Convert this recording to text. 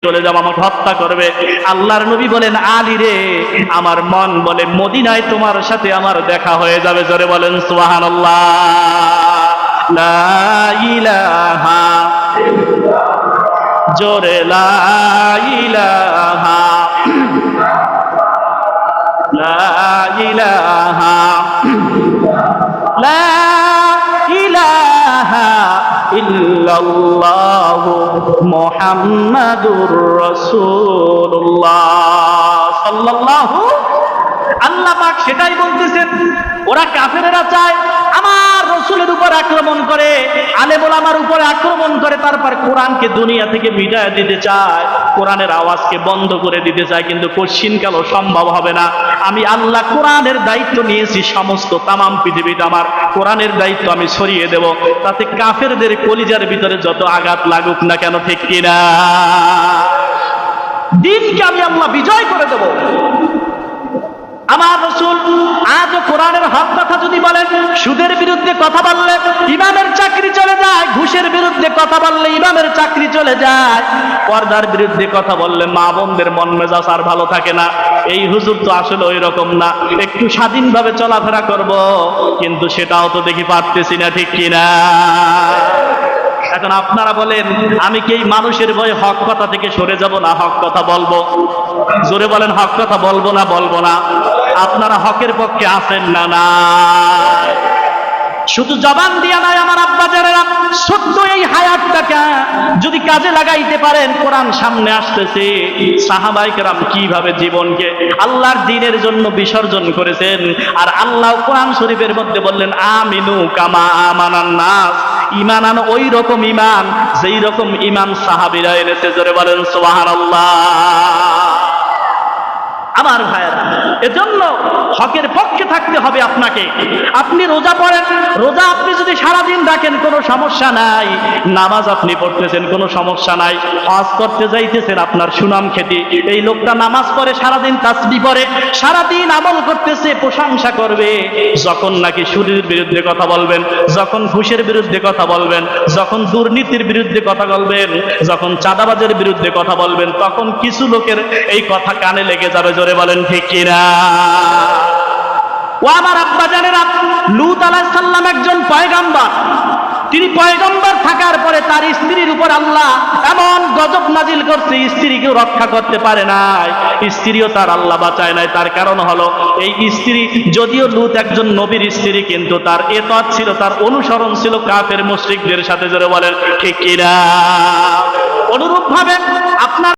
চলে যাব, আমাকে হত্যা করবে। আল্লাহর নবী বলেন, আলী রে, আমার মন বলে মদিনায় তোমার সাথে আমার দেখা হয়ে যাবে। জোরে বলেন সুবহানাল্লাহ। লা ইলাহা, জোরে লা ইলাহা, লা ইলাহা, লা ইলাহা ইল্লাল্লাহু মুহাম্মাদুর রাসূলুল্লাহ সাল্লাল্লাহু। আল্লাহ পাক সেটাই বলতেছেন, ওরা কাফেরেরা চায় আমার রাসূলের উপর আক্রমণ করে, আলেম ওলামার উপর আক্রমণ করে, তারপর কোরআনকে দুনিয়া থেকে মিটায় দিতে চায়, কোরআনের আওয়াজকে বন্ধ করে দিতে চায়, কিন্তু কশিনকালও সম্ভব হবে না। আমি আল্লাহ কোরআনের দায়িত্ব নিয়েছি, সমস্ত তামাম পৃথিবীটা আমার কোরআনের দায়িত্ব আমি ছড়িয়ে দেব, তাতে কাফেরদের কলিজার ভিতরে যত আঘাত লাগুক না কেন, ঠিক কিনা? দিনকে আমি আল্লাহ বিজয় করে দেব। আমার রাসূল আজ কোরআনের হক কথা যদি বলেন, সুদের বিরুদ্ধে কথা বললে ইমামের চাকরি চলে যায়, ঘুষের বিরুদ্ধে কথা বললে ইমামের চাকরি চলে যায়, পর্দার বিরুদ্ধে কথা বললে মা বোনদের মন মেজাজ আর ভালো থাকে না। এই হুজুর তো আসলে ওই রকম না, একটু স্বাধীনভাবে চলাফেরা করব, কিন্তু সেটাও তো দেখি পারতেছি না, ঠিক কিনা? এখন আপনারা বলেন, আমি কি এই মানুষের ভয়ে হক কথা থেকে সরে যাব না হক কথা বলবো? জোরে বলেন, হক কথা বলবো না বলবো না? আপনারা হকের পক্ষে আছেন না? না, শুধু জবান দিয়া নয় আমার আব্বাজানেরা, সত্য এই হায়াতটাকে যদি কাজে লাগাইতে পারেন, কোরআন সামনে আসতেছে, সাহাবায়ে কেরাম কিভাবে জীবনকে আল্লাহর দ্বীনের জন্য বিসর্জন করেছেন, আর আল্লাহ কোরআন শরীফের মধ্যে বললেন, আমিনু কামা আমানান নাস, ঈমান আনো ওই রকম ঈমান যেই রকম ঈমান সাহাবীরা এনেছে। জোরে বলেন সুবহানাল্লাহ। আমার ভাইয়েরা, এজন্য হকের পক্ষে থাকতে হবে আপনাকে। আপনি রোজা পড়েন, রোজা আপনি যদি সারাদিন রাখেন কোনো সমস্যা নাই, নামাজ আপনি পড়তেছেন কোনো সমস্যা নাই, হজ করতে যাইতেছেন আপনার সুনাম খ্যাতি, এই লোকটা নামাজ পড়ে সারাদিন, তাসবিহ পড়ে সারাদিন, আমল করতেছে, প্রশংসা করবে। যখন নাকি সুদের বিরুদ্ধে কথা বলবেন, যখন ঘুষের বিরুদ্ধে কথা বলবেন, যখন দুর্নীতির বিরুদ্ধে কথা বলবেন, যখন চাঁদাবাজের বিরুদ্ধে কথা বলবেন, তখন কিছু লোকের এই কথা কানে লেগে যাবে। জোরে বলেন ঠিক কিনা? ও আমার আব্বাজানেরা, লূত আলাইহিস সালাম একজন পয়গম্বর, তিনি পয়গম্বর থাকার পরে তার স্ত্রীর উপর আল্লাহ এমন গজব নাজিল করছে, স্ত্রীকেও রক্ষা করতে পারে নাই, স্ত্রীও তার আল্লাহ বাঁচায় নাই। তার কারণ হলো, এই স্ত্রী যদিও লূত একজন নবীর স্ত্রী, কিন্তু তার এতাত ছিল, তার অনুসরণ ছিল কাফের মুশরিকদের সাথে। জোরে বলেন ঠিক কিনা? অনুরূপ ভাবে আপনার